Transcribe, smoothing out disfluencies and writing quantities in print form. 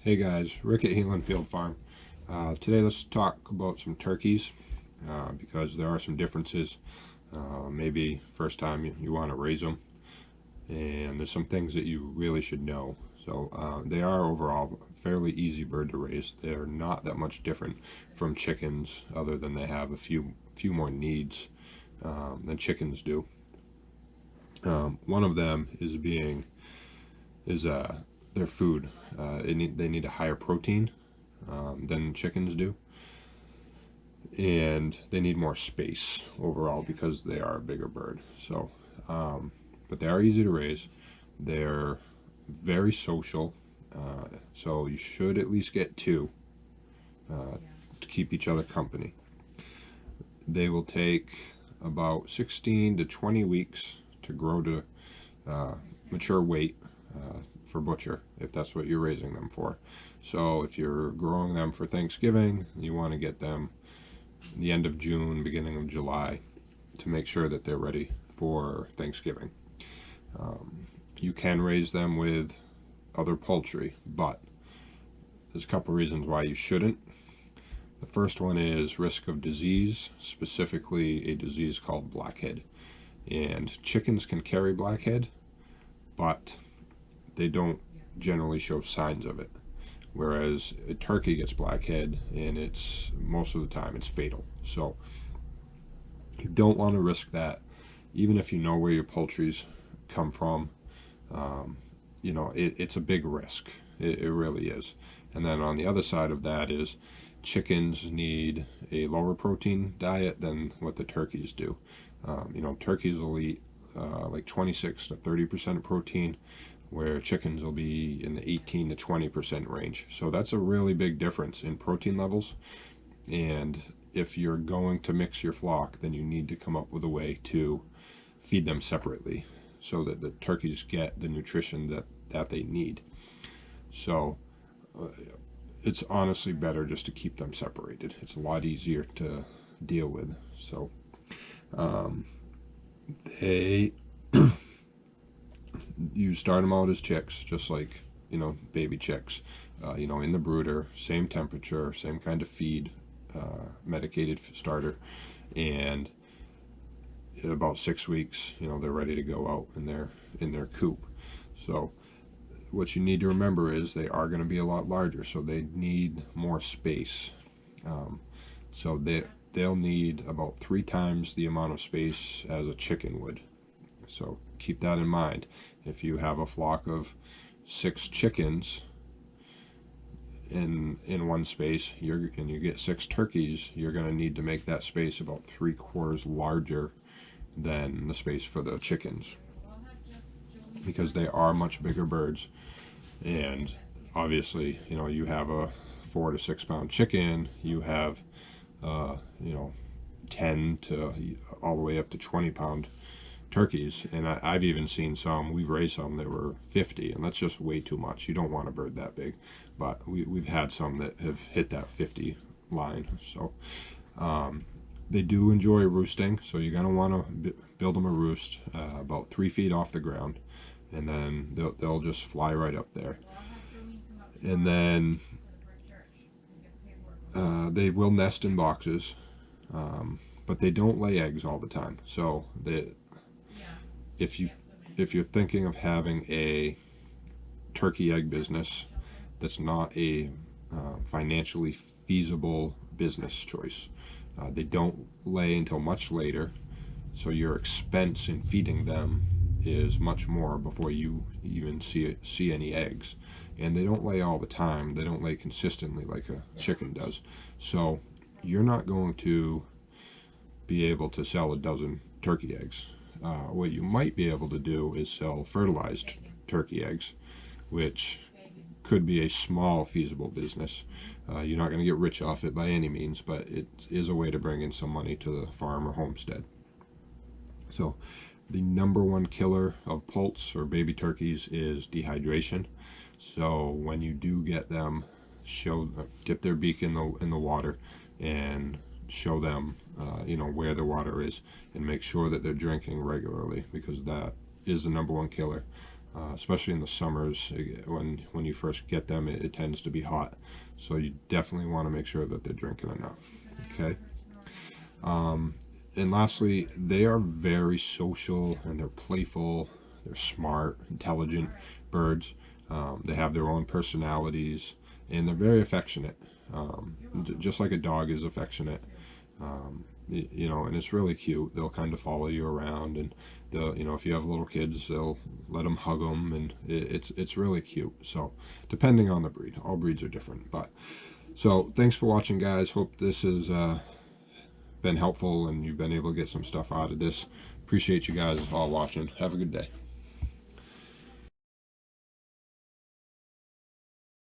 Hey guys, Rick at Healing Field Farm. Today let's talk about some turkeys because there are some differences. Maybe first time you want to raise them, and there's some things that you really should know. So they are overall fairly easy bird to raise. They're not that much different from chickens, other than they have a few more needs than chickens do. One of them is their food. They need a higher protein than chickens do, and they need more space overall because they are a bigger bird. So, but they are easy to raise. They're very social, so you should at least get two to keep each other company. They will take about 16 to 20 weeks to grow to mature weight for butcher, if that's what you're raising them for. So if you're growing them for Thanksgiving, you want to get them the end of June, beginning of July, to make sure that they're ready for Thanksgiving. You can raise them with other poultry, but there's a couple reasons why you shouldn't. The first one is risk of disease, specifically a disease called blackhead. And chickens can carry blackhead, but they don't generally show signs of it. Whereas a turkey gets blackhead, and it's most of the time it's fatal. So you don't want to risk that, even if you know where your poultry's come from. It's a big risk. It really is. And then on the other side of that is chickens need a lower protein diet than what the turkeys do. Turkeys will eat like 26 to 30% of protein, where chickens will be in the 18 to 20% range. So that's a really big difference in protein levels. And if you're going to mix your flock, then you need to come up with a way to feed them separately so that the turkeys get the nutrition that they need. So it's honestly better just to keep them separated. It's a lot easier to deal with. So they you start them out as chicks, just like baby chicks, in the brooder, same temperature, same kind of feed, medicated starter, and in about 6 weeks, they're ready to go out in their coop. So what you need to remember is they are going to be a lot larger, so they need more space. So they'll need about 3 times the amount of space as a chicken would. So keep that in mind. If you have a flock of 6 chickens in one space, and you get 6 turkeys, you're going to need to make that space about 3/4 larger than the space for the chickens, because they are much bigger birds. And obviously, you have a 4 to 6 pound chicken, you have 10 to all the way up to 20-pound turkeys. And I've even seen we've raised some that were 50, and that's just way too much. You don't want a bird that big, but we've had some that have hit that 50 line. So they do enjoy roosting, so you're going to want to build them a roost about 3 feet off the ground, and then they'll just fly right up there. And then they will nest in boxes, but they don't lay eggs all the time. So if you're thinking of having a turkey egg business, that's not a financially feasible business choice. They don't lay until much later, so your expense in feeding them is much more before you even see any eggs. And they don't lay all the time. They don't lay consistently like a chicken does. So you're not going to be able to sell a dozen turkey eggs. What you might be able to do is sell fertilized turkey eggs, which could be a small feasible business. You're not going to get rich off it by any means, but it is a way to bring in some money to the farm or homestead. So the number one killer of poults or baby turkeys is dehydration. So when you do get them, dip their beak in the water and show them where the water is, and make sure that they're drinking regularly, because that is the number one killer. especially in the summers. When you first get them, it tends to be hot, so you definitely want to make sure that they're drinking enough. Okay. And lastly, they are very social and they're playful. They're smart, intelligent birds. They have their own personalities and they're very affectionate, just like a dog is affectionate. You know, and it's really cute. They'll kind of follow you around, and they'll, you know, if you have little kids, they'll let them hug them, and it's really cute. So, depending on the breed, all breeds are different. But so, thanks for watching, guys. Hope this has been helpful, and you've been able to get some stuff out of this. Appreciate you guys all watching. Have a good day.